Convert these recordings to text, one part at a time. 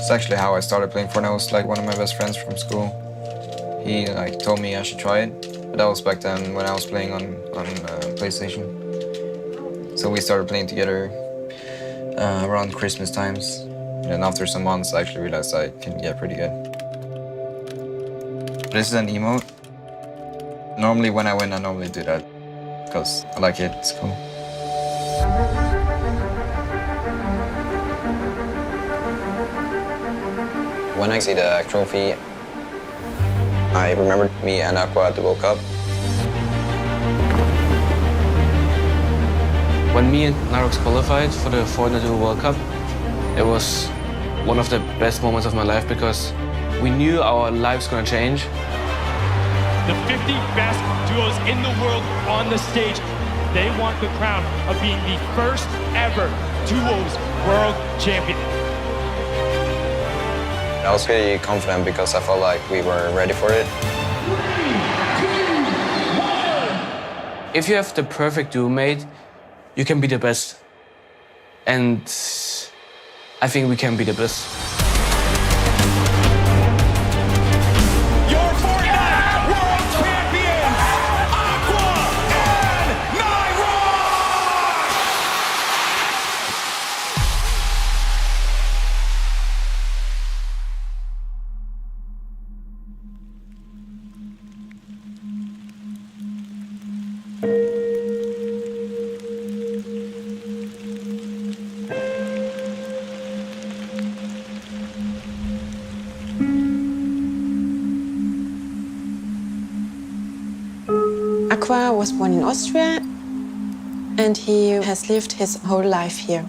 It's actually how I started playing Fortnite. It was like one of my best friends from school. He like told me I should try it, but that was back then when I was playing on PlayStation. So we started playing together around Christmas times. And after some months, I actually realized I can get pretty good. This is an emote. Normally when I win, I normally do that because I like it, it's cool. When I see the trophy, I remember me and Aqua at the World Cup. When me and natomix qualified for the Fortnite World Cup, it was one of the best moments of my life because we knew our lives gonna change. The 50 best duos in the world on the stage. They want the crown of being the first ever duos world champion. I was really confident because I felt like we were ready for it. 3, 2, 1. If you have the perfect duo mate, you can be the best. And I think we can be the best. Your Fortnite world champions, Aqua and natomix! Aqua was born in Austria and he has lived his whole life here.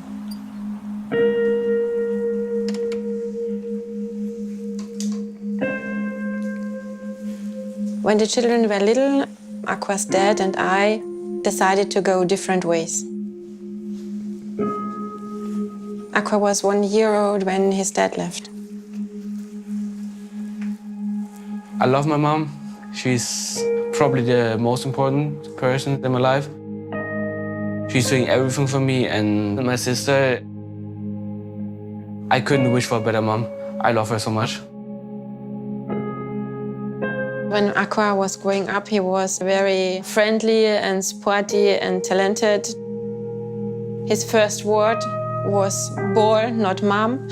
When the children were little, Aqua's dad and I decided to go different ways. Aqua was 1 year old when his dad left. I love my mom. She's probably the most important person in my life. She's doing everything for me, and my sister, I couldn't wish for a better mom. I love her so much. When Aqua was growing up, he was very friendly and sporty and talented. His first word was ball, not mom.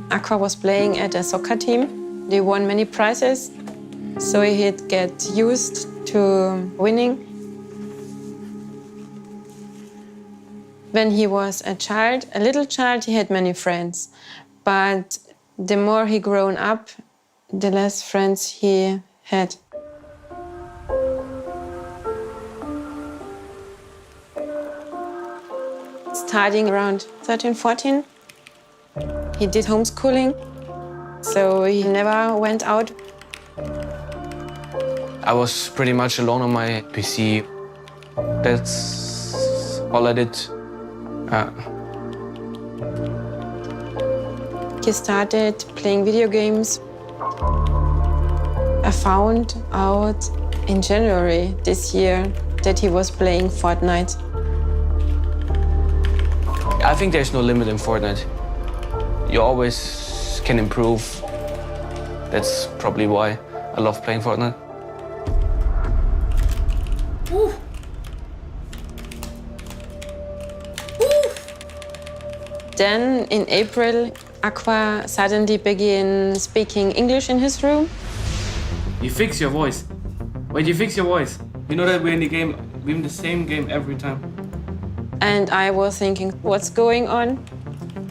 Aqua was playing at a soccer team. They won many prizes, so he'd get used to winning. When he was a child, a little child, he had many friends. But the more he grown up, the less friends he had. Starting around 13, 14, he did homeschooling, so he never went out. I was pretty much alone on my PC. That's all I did. He started playing video games. I found out in January this year that he was playing Fortnite. I think there's no limit in Fortnite. You always can improve. That's probably why I love playing Fortnite. Ooh. Then in April, Aqua suddenly began speaking English in his room. You fix your voice. Wait, you fix your voice. You know that we're in the game, we're in the same game every time. And I was thinking, what's going on?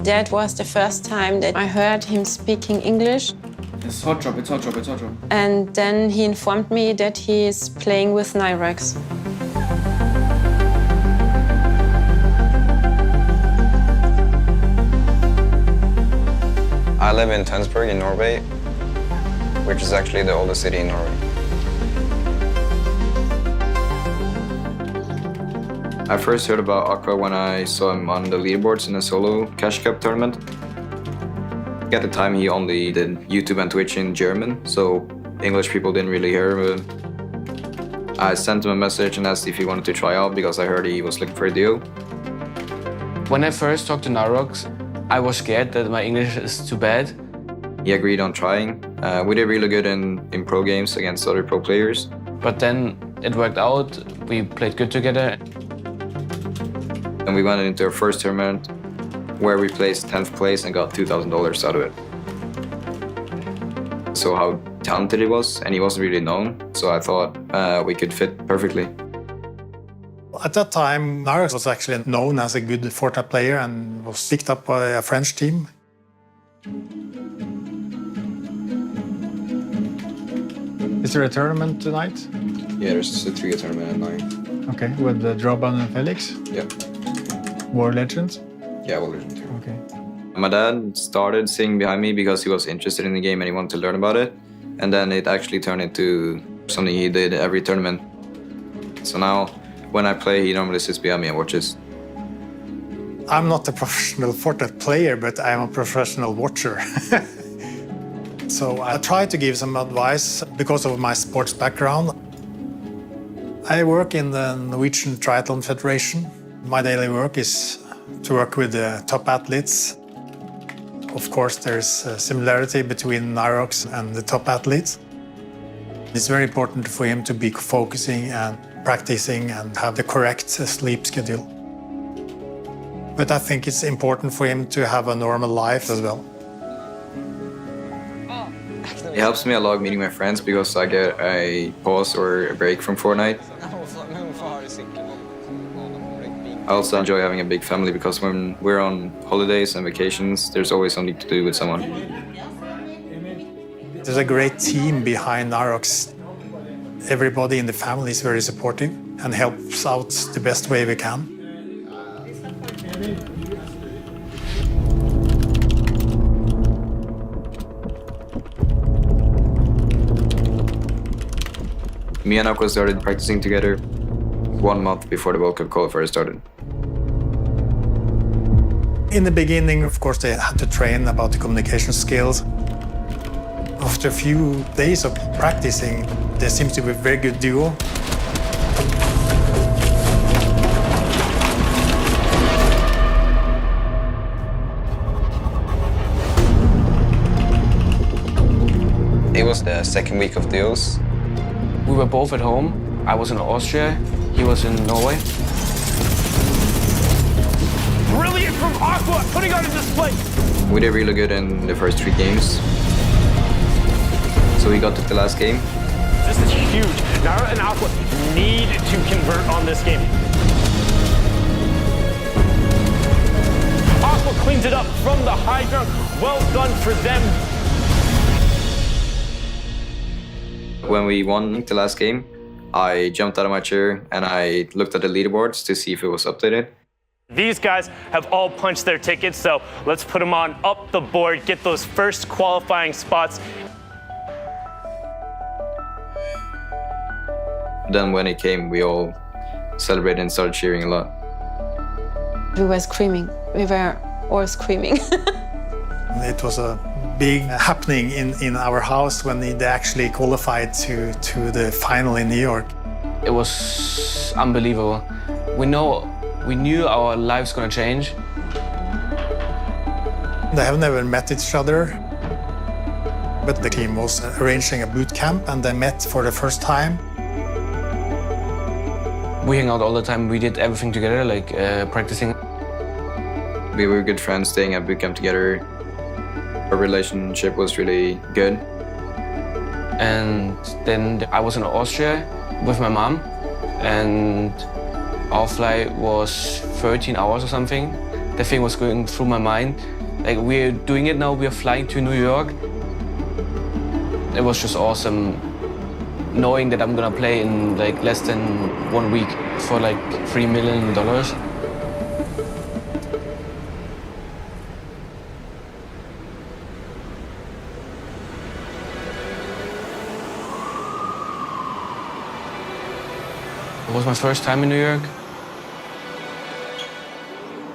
That was the first time that I heard him speaking English. It's hot drop, it's hot drop, it's hot drop. And then he informed me that he is playing with natomix. I live in Tønsberg in Norway, which is actually the oldest city in Norway. I first heard about Aqua when I saw him on the leaderboards in a solo Cash Cup tournament. At the time, he only did YouTube and Twitch in German, so English people didn't really hear him. I sent him a message and asked if he wanted to try out because I heard he was looking for a duo. When I first talked to natomix, I was scared that my English is too bad. He agreed on trying. We did really good in pro games against other pro players. But then it worked out. We played good together. And we went into our first tournament where we placed 10th place and got $2,000 out of it. So how talented he was, and he wasn't really known, so I thought we could fit perfectly. At that time, Natomix was actually known as a good Fortnite player and was picked up by a French team. Is there a tournament tonight? Yeah, there's a 3 tournament at 9. Okay, with Droban and Felix? Yeah. War Legends? Yeah, well, there's 2. Okay. My dad started singing behind me because he was interested in the game and he wanted to learn about it. And then it actually turned into something he did every tournament. So now, when I play, he normally sits behind me and watches. I'm not a professional Fortnite player, but I'm a professional watcher. So I try to give some advice because of my sports background. I work in the Norwegian Triathlon Federation. My daily work is to work with the top athletes. Of course, there's a similarity between Natomix and the top athletes. It's very important for him to be focusing and practicing and have the correct sleep schedule. But I think it's important for him to have a normal life as well. It helps me a lot meeting my friends because I get a pause or a break from Fortnite. I also enjoy having a big family because when we're on holidays and vacations, there's always something to do with someone. There's a great team behind Natomix. Everybody in the family is very supportive and helps out the best way we can. Me and Aqua started practicing together 1 month before the World Cup qualifier started. In the beginning, of course, they had to train about the communication skills. After a few days of practicing, there seems to be a very good duo. It was the second week of duels. We were both at home. I was in Austria, he was in Norway. Brilliant from Aqua, putting on a display. We did really good in the first 3 games. So we got to the last game. This is huge. Nara and Aqua need to convert on this game. Aqua cleans it up from the high ground. Well done for them. When we won the last game, I jumped out of my chair and I looked at the leaderboards to see if it was updated. These guys have all punched their tickets, so let's put them on up the board, get those first qualifying spots. Then when it came, we all celebrated and started cheering a lot. We were screaming. We were all screaming. It was a big happening in our house when they actually qualified to the final in New York. It was unbelievable. We knew our lives gonna change. They have never met each other, but the team was arranging a boot camp and they met for the first time. We hang out all the time. We did everything together, like practicing. We were good friends staying at boot camp together. Our relationship was really good. And then I was in Austria with my mom, and our flight was 13 hours or something. The thing was going through my mind. Like, we're doing it now, we're flying to New York. It was just awesome knowing that I'm gonna play in like less than 1 week for like $3 million. It was my first time in New York.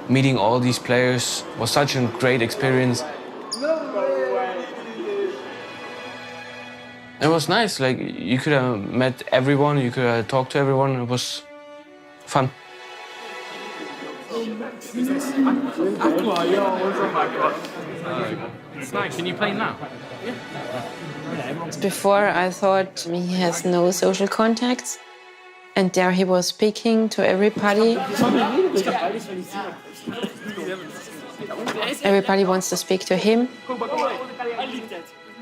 Meeting all these players was such a great experience. It was nice, like you could have met everyone, you could have talked to everyone, it was fun. Aqua, yo, what's up, Aqua? It's nice. Can you play now? Before, I thought he has no social contacts. And there he was speaking to everybody. Everybody wants to speak to him.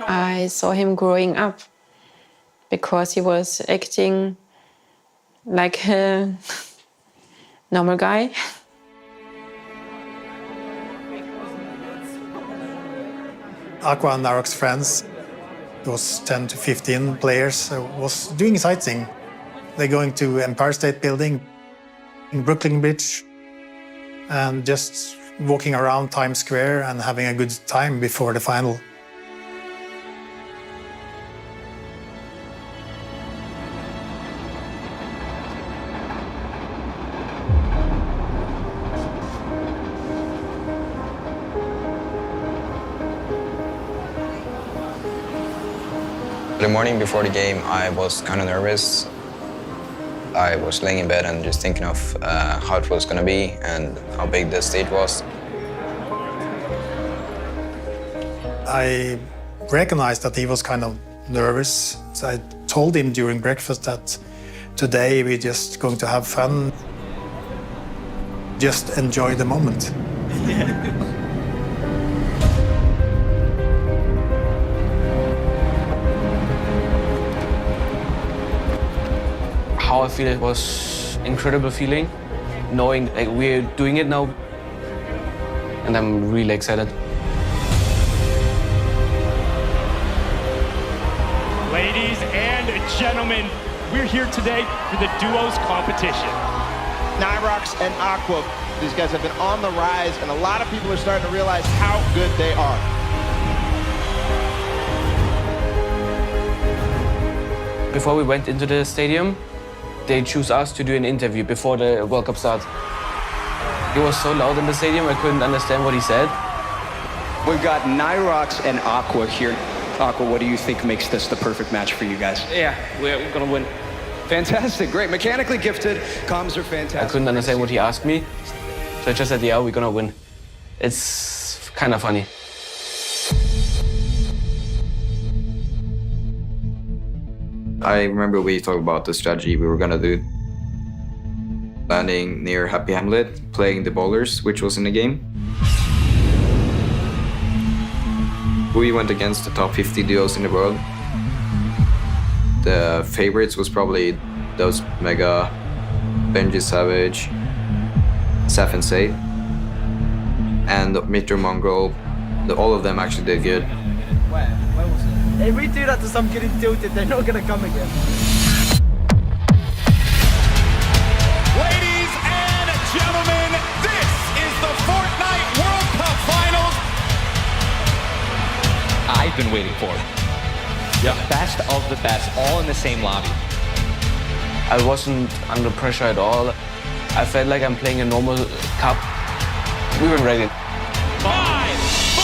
I saw him growing up because he was acting like a normal guy. Aqua and Narok's friends, those 10 to 15 players, was doing sightseeing. They're going to Empire State Building, in Brooklyn Bridge, and just walking around Times Square and having a good time before the final. The morning before the game, I was kind of nervous. I was laying in bed and just thinking of how it was going to be and how big the stage was. I recognized that he was kind of nervous. So I told him during breakfast that today we're just going to have fun. Just enjoy the moment. How I feel it was incredible feeling, knowing like we're doing it now, and I'm really excited. Ladies and gentlemen, we're here today for the duos competition. Nyrox and Aqua, these guys have been on the rise, and a lot of people are starting to realize how good they are. Before we went into the stadium, they choose us to do an interview before the World Cup starts. It was so loud in the stadium, I couldn't understand what he said. We've got Nyrox and Aqua here. Aqua, what do you think makes this the perfect match for you guys? Yeah, we're gonna win. Fantastic, great. Mechanically gifted, comms are fantastic. I couldn't understand what he asked me, so I just said, yeah, we're gonna win. It's kind of funny. I remember we talked about the strategy we were gonna do. Landing near Happy Hamlet, playing the bowlers, which was in the game. We went against the top 50 duos in the world. The favorites was probably those Mega, Benji Savage, Saf and Say, and Mr. Mongrel. All of them actually did good. Where was it? If we do that to some getting tilted, they're not gonna come again. Ladies and gentlemen, this is the Fortnite World Cup Finals. I've been waiting for it. Yeah. Best of the best, all in the same lobby. I wasn't under pressure at all. I felt like I'm playing a normal cup. We were ready. 5,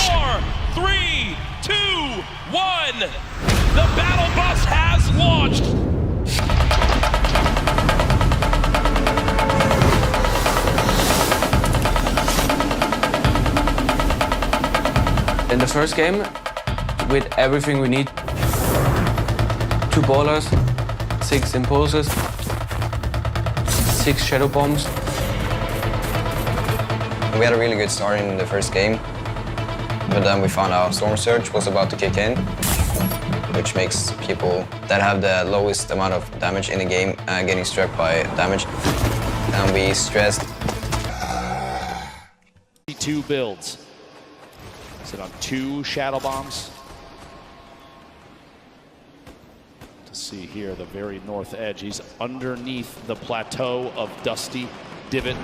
4, 3, 2, 1. The battle bus has launched. In the first game, with everything we need, 2 ballers, 6 impulses, 6 shadow bombs. We had a really good start in the first game, but then we found out Storm Surge was about to kick in, which makes people that have the lowest amount of damage in the game getting struck by damage. And we stressed. 2 builds. Sit on 2 shadow bombs. To see here, the very north edge. He's underneath the plateau of Dusty Divot.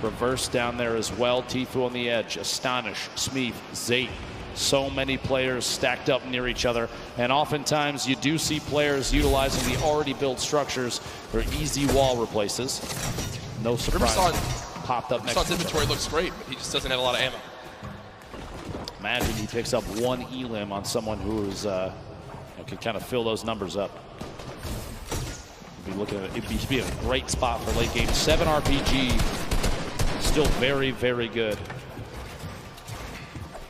Reverse down there as well. Tifu on the edge. Astonish, Smeef, Zate. So many players stacked up near each other. And oftentimes you do see players utilizing the already built structures for easy wall replaces. No surprise. Popped up next to inventory looks great, but he just doesn't have a lot of ammo. Imagine he picks up 1 elim on someone who's can kind of fill those numbers up. Be looking at it'd be a great spot for late game. 7 RPG still very, very good.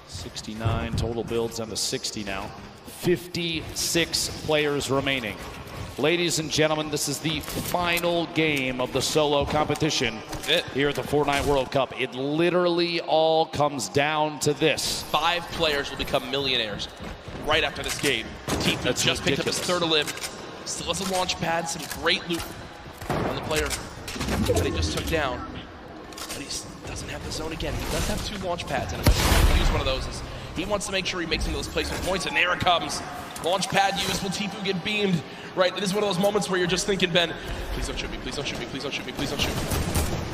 69 total builds down to 60 now. 56 players remaining. Ladies and gentlemen, this is the final game of the solo competition here at the Fortnite World Cup. It literally all comes down to this. 5 players will become millionaires right after this game. Dite just ridiculous. picked up his 3rd limb. Still has a launch pad, some great loot on the player that he just took down. But he doesn't have the zone again. He does have 2 launch pads, and I might use one of those. He wants to make sure he makes some of those placement points, and there it comes. Launch pad used. Will Tifu get beamed? Right, this is one of those moments where you're just thinking, Ben, please don't shoot me, please don't shoot me, please don't shoot me, please don't shoot me.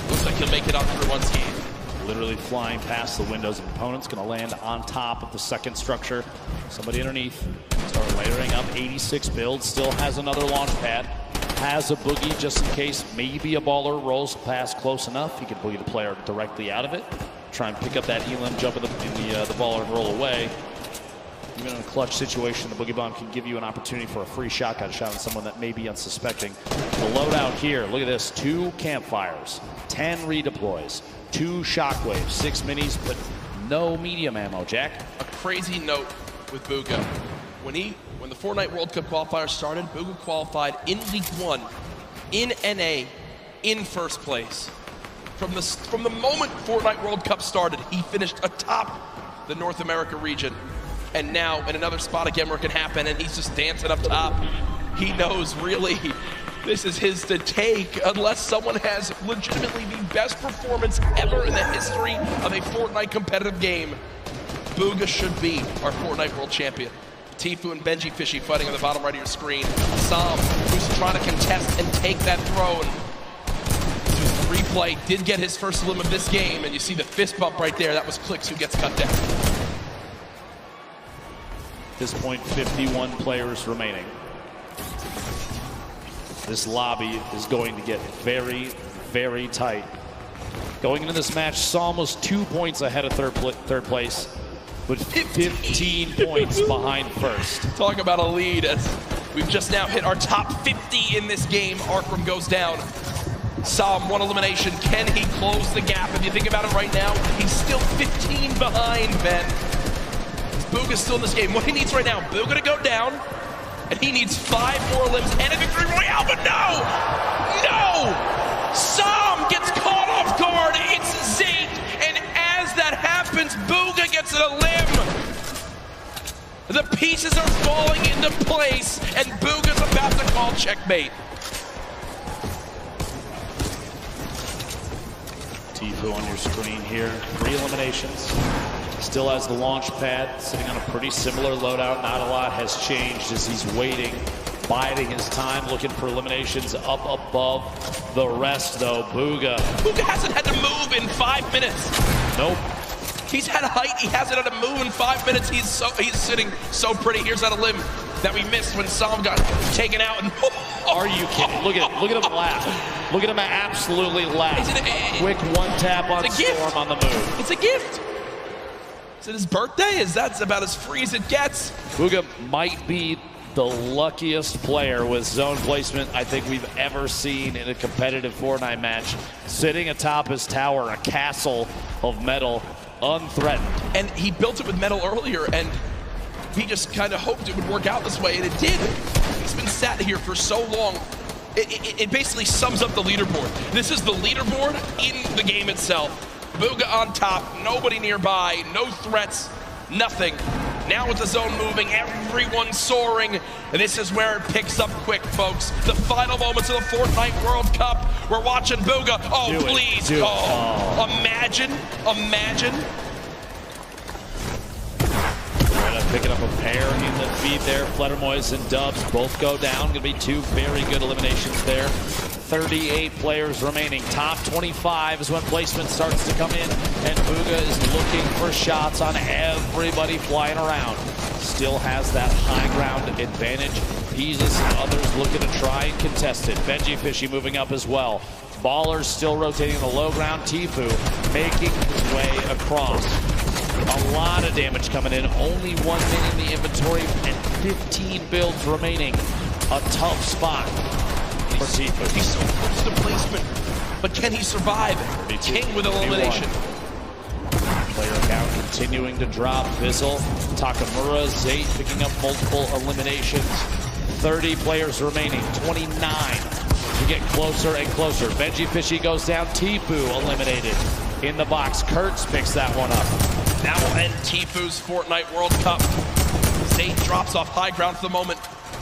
Looks like he'll make it up through one ski. Literally flying past the windows of opponents, gonna land on top of the second structure. Somebody underneath, start layering up 86 builds, still has another launch pad, has a boogie just in case maybe a baller rolls past close enough. He can boogie the player directly out of it, try and pick up that elim, jump in the baller and roll away. Even in a clutch situation, the Boogie Bomb can give you an opportunity for a free shotgun shot on someone that may be unsuspecting. The loadout here, look at this, 2 campfires, 10 redeploys, 2 shockwaves, 6 minis, but no medium ammo, Jack. A crazy note with Booga. When the Fortnite World Cup qualifier started, Booga qualified in League 1, in NA, in 1st place. From the moment Fortnite World Cup started, he finished atop the North America region. And now in another spot again where it can happen, and he's just dancing up top. He knows really this is his to take unless someone has legitimately the best performance ever in the history of a Fortnite competitive game. Booga should be our Fortnite World Champion. Tifu and Benji Fishy fighting on the bottom right of your screen. Sam, who's trying to contest and take that throne. Replay did get his first limb of this game, and you see the fist bump right there. That was Clicks who gets cut down. At this point, 51 players remaining. This lobby is going to get very, very tight. Going into this match, Psalm was 2 points ahead of third place, but 15 points behind first. Talk about a lead as we've just now hit our top 50 in this game. Arkram goes down. Psalm, 1 elimination. Can he close the gap? If you think about it right now, he's still 15 behind, Ben. Booga's still in this game. What he needs right now, Booga to go down, and he needs 5 more limbs and a victory royale, but no! No! Psalm gets caught off guard. It's zigged, and as that happens, Booga gets a limb. The pieces are falling into place, and Booga's about to call checkmate. Tifu on your screen here. 3 eliminations. Still has the launch pad, sitting on a pretty similar loadout. Not a lot has changed as he's waiting, biding his time, looking for eliminations up above the rest, though. Booga hasn't had to move in 5 minutes. Nope. He's had height, he hasn't had to move in 5 minutes. He's sitting so pretty. Here's that a limb that we missed when Psalm got taken out. And are you kidding? Look at him. Look at him laugh. Look at him absolutely laugh. Quick 1 tap on Storm on the move. It's a gift. Is it his birthday? That's about as free as it gets. Booga might be the luckiest player with zone placement I think we've ever seen in a competitive Fortnite match. Sitting atop his tower, a castle of metal, unthreatened. And he built it with metal earlier, and he just kind of hoped it would work out this way, and it did. He's been sat here for so long. It basically sums up the leaderboard. This is the leaderboard in the game itself. Booga on top, nobody nearby, no threats, nothing. Now with the zone moving, everyone soaring. And this is where it picks up quick, folks. The final moments of the Fortnite World Cup. We're watching Booga. Oh, please. Imagine. Picking up a pair in the feed there. Fledermoys and Dubs both go down. Gonna be 2 very good eliminations there. 38 players remaining. Top 25 is when placement starts to come in, and Booga is looking for shots on everybody flying around. Still has that high ground advantage. Peasus and others looking to try and contest it. Benji Fishy moving up as well. Ballers still rotating the low ground. Tifu making his way across. A lot of damage coming in. Only 1 minute in the inventory and 15 builds remaining. A tough spot for Tifu. He's so close to placement. but can he survive? King with elimination. Player count continuing to drop. Bizzle, Takamura, Zate picking up multiple eliminations. 30 players remaining, 29. We get closer and closer. Benji Fishy goes down. Tfue eliminated in the box. Kurtz picks that one up. That will end Tfue's Fortnite World Cup. Zate drops off high ground for the moment.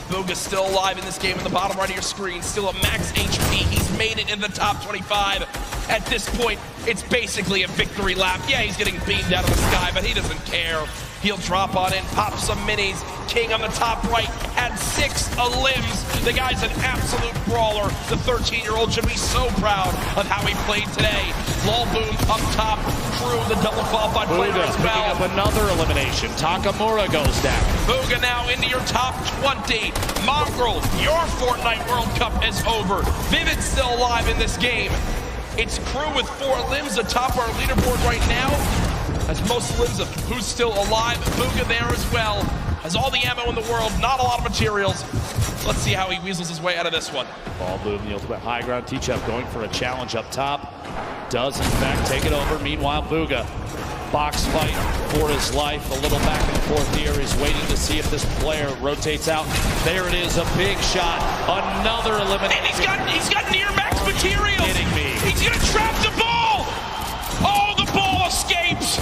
Booga's still alive in this game in the bottom right of your screen. Still a max HP. He's made it in the top 25. At this point, it's basically a victory lap. Yeah, he's getting beamed out of the sky, but he doesn't care. He'll drop on in, pop some minis. King on the top right had 6 limbs. The guy's an absolute brawler. The 13-year-old should be so proud of how he played today. Lulboom up top. Crew, the double qualified player as well. Picking up another elimination. Takamura goes down. Booga now into your top 20. Mongrel, your Fortnite World Cup is over. Vivid's still alive in this game. It's Crew with 4 limbs atop our leaderboard right now. Has most limbs of who's still alive. Booga there as well. Has all the ammo in the world, not a lot of materials. Let's see how he weasels his way out of this one. Lulboom, the ultimate high ground. Teachup going for a challenge up top. Does in fact take it over. Meanwhile, Booga, box fight for his life. A little back and forth here. He's waiting to see if this player rotates out. There it is, a big shot. Another elimination. And he's got near max materials. Kidding me. He's gonna trap the ball. Oh, the ball escapes.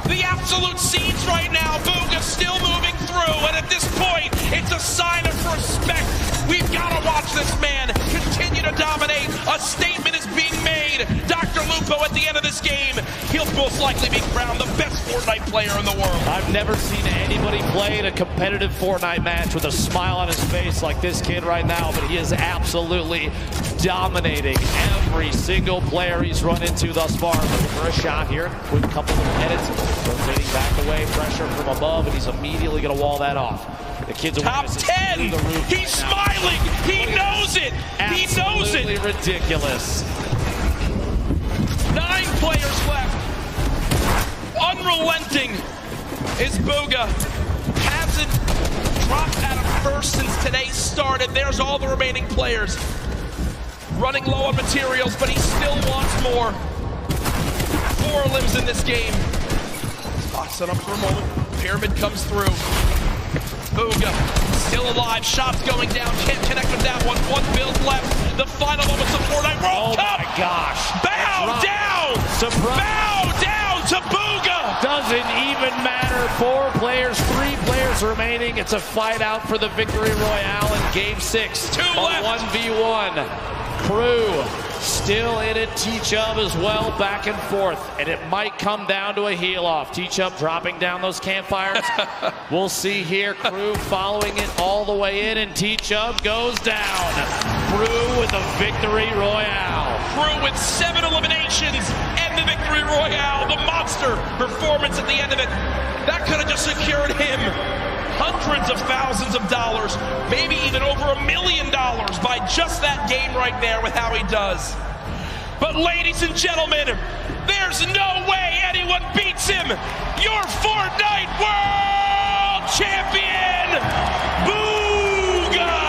The absolute scenes right now. Booga's still moving through, and at this point, it's a sign of respect. We've got to watch this man continue to dominate. A statement is being made. Dr. Lupo at the end of this game, he'll most likely be crowned the best Fortnite player in the world. I've never seen anybody play in a competitive Fortnite match with a smile on his face like this kid right now, but he is absolutely dominating every single player he's run into thus far. Looking for a shot here with a couple of edits. Rotating back away, pressure from above, and he's immediately going to wall that off. The kid's top 10. He's smiling. He knows it. He knows it. Absolutely ridiculous. 9 players left. Unrelenting is Booga. Hasn't dropped out of first since today started. There's all the remaining players. Running low on materials, but he still wants more. 4 limbs in this game. Box it up for a moment. Pyramid comes through. Booga still alive. Shots going down. Can't connect with that one. 1 build left. The final moments of Fortnite World Cup. Oh my gosh. Bow down. Bow down to Booga. Doesn't even matter. 4 players, 3 players remaining. It's a fight out for the victory royale in game 6. 2 left. 1v1. Crew still in it. Teachup as well, back and forth, and it might come down to a heel off. Teachup dropping down those campfires. We'll see here. Crew following it all the way in, and Teachup goes down. Crew with a victory royale. Crew with 7 eliminations and the victory royale. The monster performance at the end of it. That could have just secured him hundreds of thousands of dollars, maybe even over $1 million by just that game right there with how he does. But ladies and gentlemen, there's no way anyone beats him. Your Fortnite World Champion, Booga!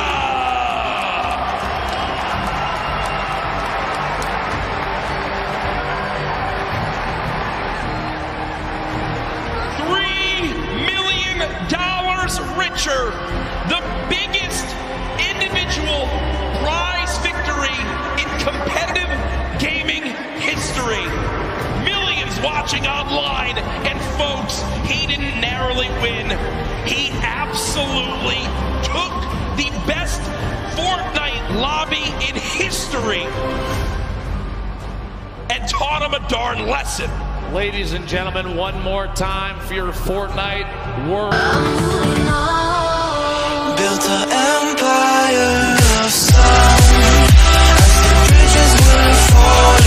$3 million richer, the biggest individual prize victory in competitive gaming history. Millions watching online, and folks, he didn't narrowly win. He absolutely took the best Fortnite lobby in history and taught him a darn lesson. Ladies and gentlemen, one more time for your Fortnite World. Built an empire of sound as the bridges will fall.